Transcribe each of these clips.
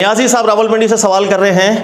न्याजी साहब रावलपिंडी से सवाल कर रहे हैं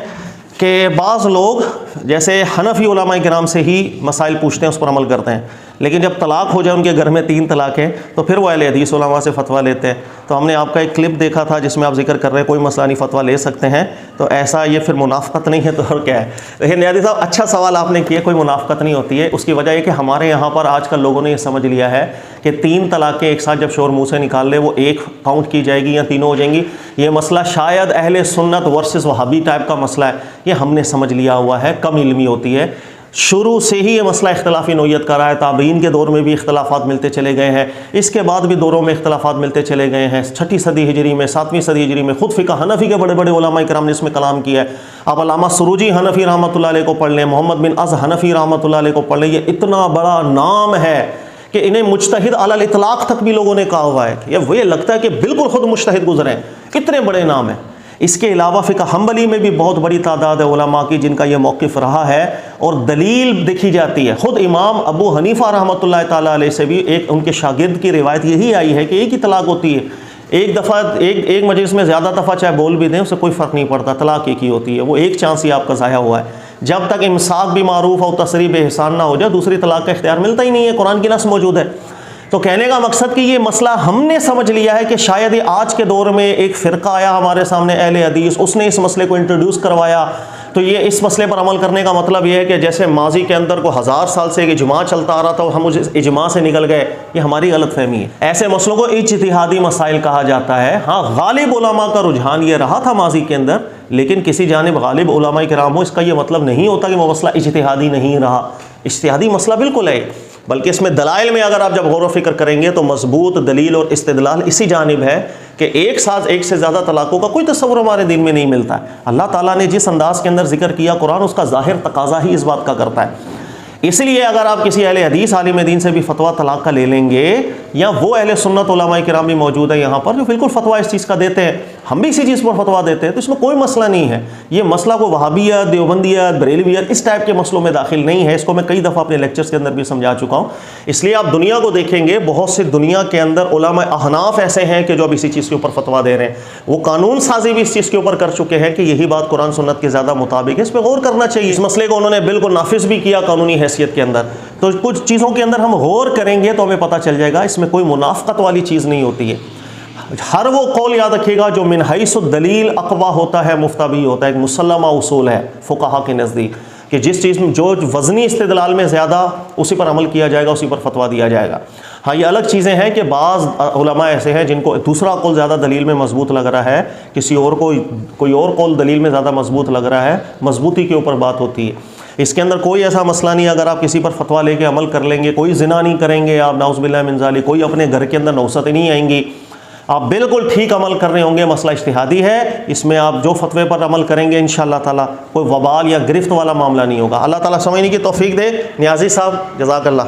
कि बाज़ लोग जैसे हनफी उलमा किराम से ही मसाइल पूछते हैं, उस पर अमल करते हैं, लेकिन जब तलाक हो जाए, उनके घर में 3 तलाक हैं, तो फिर वो अहले हदीस उलमा से फ़तवा लेते हैं। तो हमने आपका एक क्लिप देखा था जिसमें आप जिक्र कर रहे हैं कोई मसला नहीं, फ़तवा ले सकते हैं, तो ऐसा ये फिर मुनाफ़क़त नहीं है तो और क्या है। लेकिन न्याजी साहब अच्छा सवाल आपने किया, कोई मुनाफ़क़त नहीं होती है। उसकी वजह यह कि हमारे यहाँ पर आजकल लोगों ने ये समझ लिया है कि 3 तलाक़ें एक साथ जब शोर मुँह से निकाल ले वो एक काउंट की जाएगी या तीनों हो जाएंगी। ये मसला शायद अहले सुन्नत वर्सेस वहाबी टाइप का मसला है, ये हमने समझ लिया हुआ है, कम इल्मी होती है। शुरू से ही ये मसला इख्तलाफी नौयत का रहा है, ताबीन के दौर में भी इख्तलाफात मिलते चले गए हैं, इसके बाद भी दौरों में इख्तलाफात मिलते चले गए हैं। 6ठी सदी हिजरी में, 7वीं सदी हिजरी में खुद फ़िक़्ह हनफ़ी के बड़े बड़े उलमा इकराम ने इसमें कलाम किया है। आप अल्लामा सुरूजी हनफ़ी रहमतुल्लाह अलैह को पढ़ लें, मोहम्मद बिन अज़ हनफ़ी रहमतुल्लाह अलैह को पढ़ लें, ये इतना बड़ा नाम है कि इन्हें मुज्तहिद अलल इतलाक़ तक भी लोगों ने कहा हुआ है। ये लगता है कि बिल्कुल ख़ुद मुज्तहिद गुज़रे हैं, कितने बड़े नाम हैं। इसके अलावा फ़िक़्ह हम्बली में भी बहुत बड़ी तादाद है उलमा की जिनका यह मौक़िफ़ रहा है और दलील देखी जाती है। ख़ुद इमाम अबू हनीफ़ा रहमतुल्लाह ताला अलैह से भी एक उनके शागिर्द की रिवायत यही आई है कि एक ही तलाक़ होती है, एक दफ़ा एक मजलिस में ज़्यादा दफ़ा चाहे बोल भी दें उससे कोई फ़र्क नहीं पड़ता, तलाक़ एक ही होती है। वो एक चांस ही आपका ज़ाया हुआ है। जब तक इमसाक भी मारूफ़ और तसरीब एहसान ना हो जाए दूसरी तलाक़ का इख्तियार मिलता ही नहीं है, कुरान की नस मौजूद है। तो कहने का मकसद कि ये मसला हमने समझ लिया है कि शायद ये आज के दौर में एक फ़िरका आया हमारे सामने अहले हदीस, उसने इस मसले को इंट्रोड्यूस करवाया, तो ये इस मसले पर अमल करने का मतलब ये है कि जैसे माजी के अंदर को 1000 साल से एक इजमा चलता आ रहा था और हम उस इजमा से निकल गए, ये हमारी गलत फहमी है। ऐसे मसलों को इज्तिहादी मसाइल कहा जाता है। हाँ, गालिब उलमा का रुझान ये रहा था माजी के अंदर, लेकिन किसी जानिब गालिब उलमा किराम हो इसका ये मतलब नहीं होता कि वो मसला इज्तिहादी नहीं रहा। इज्तिहादी मसला बिल्कुल है, बल्कि इसमें दलाइल में अगर आप जब गौर व फिक्र करेंगे तो मजबूत दलील और इस्तिदलाल इसी जानिब है कि एक साथ एक से ज़्यादा तलाक़ों का कोई तस्वुर हमारे दिन में नहीं मिलता है। अल्लाह ताला ने जिस अंदाज़ के अंदर जिक्र किया कुरान उसका ज़ाहिर तकाज़ा ही इस बात का करता है। इसलिए अगर आप किसी अहले हदीस आलिम दीन से भी फतवा तलाक़ का ले लेंगे, या वो अहले सुन्नत उलमा किराम भी मौजूद है यहाँ पर जो बिल्कुल फतवा इस चीज़ का देते हैं, हम भी इसी चीज़ पर फतवा देते हैं, तो इसमें कोई मसला नहीं है। ये मसला को वहाबियत, देवबंदियत, बरेलवियत इस टाइप के मसलों में दाखिल नहीं है। इसको मैं कई दफ़ा अपने लेक्चर्स के अंदर भी समझा चुका हूँ। इसलिए आप दुनिया को देखेंगे, बहुत से दुनिया के अंदर उलमा अहनाफ ऐसे हैं कि जो अब इसी चीज़ के ऊपर फतवा दे रहे हैं। वो कानून साजी भी इस चीज़ के ऊपर कर चुके हैं कि यही बात कुरान सुन्नत के ज़्यादा मुताबिक है, इस पर गौर करना चाहिए। इस मसले को उन्होंने बिल्कुल नाफिज भी किया कानूनी हैसियत के अंदर। तो कुछ चीज़ों के अंदर हम गौर करेंगे तो हमें पता चल जाएगा इसमें कोई मुनाफ़क़त वाली चीज़ नहीं होती है। हर वो कौल याद रखिएगा जो मिन हैसु दलील अक़वा होता है, मुफ्तबी होता है, एक मुसल्लमा उसूल है फ़ुक़हा के नज़दीक कि जिस चीज़ में जो वज़नी इस्तिदलाल में ज़्यादा उसी पर अमल किया जाएगा, उसी पर फतवा दिया जाएगा। हाँ, ये अलग चीज़ें हैं कि बाज़ उलमा ऐसे हैं जिनको दूसरा कौल ज़्यादा दलील में मजबूत लग रहा है, किसी और को कोई और कौल दलील में ज़्यादा मजबूत लग रहा है, मजबूती के ऊपर बात होती है। इसके अंदर कोई ऐसा मसला नहीं, अगर आप किसी पर फतवा लेके अमल कर लेंगे, कोई ज़िना नहीं करेंगे आप, नाउज़ुबिल्लाह मिन ज़ालिक, कोई अपने घर के अंदर नौसतें नहीं आएंगी, आप बिल्कुल ठीक अमल कर रहे होंगे। मसला इज्तिहादी है, इसमें आप जो फतवे पर अमल करेंगे इंशाअल्लाह ताला कोई वबाल या गिरफ्त वाला मामला नहीं होगा। अल्लाह ताला समझने की तौफीक दे। न्याजी साहब, जज़ाकल्लाह।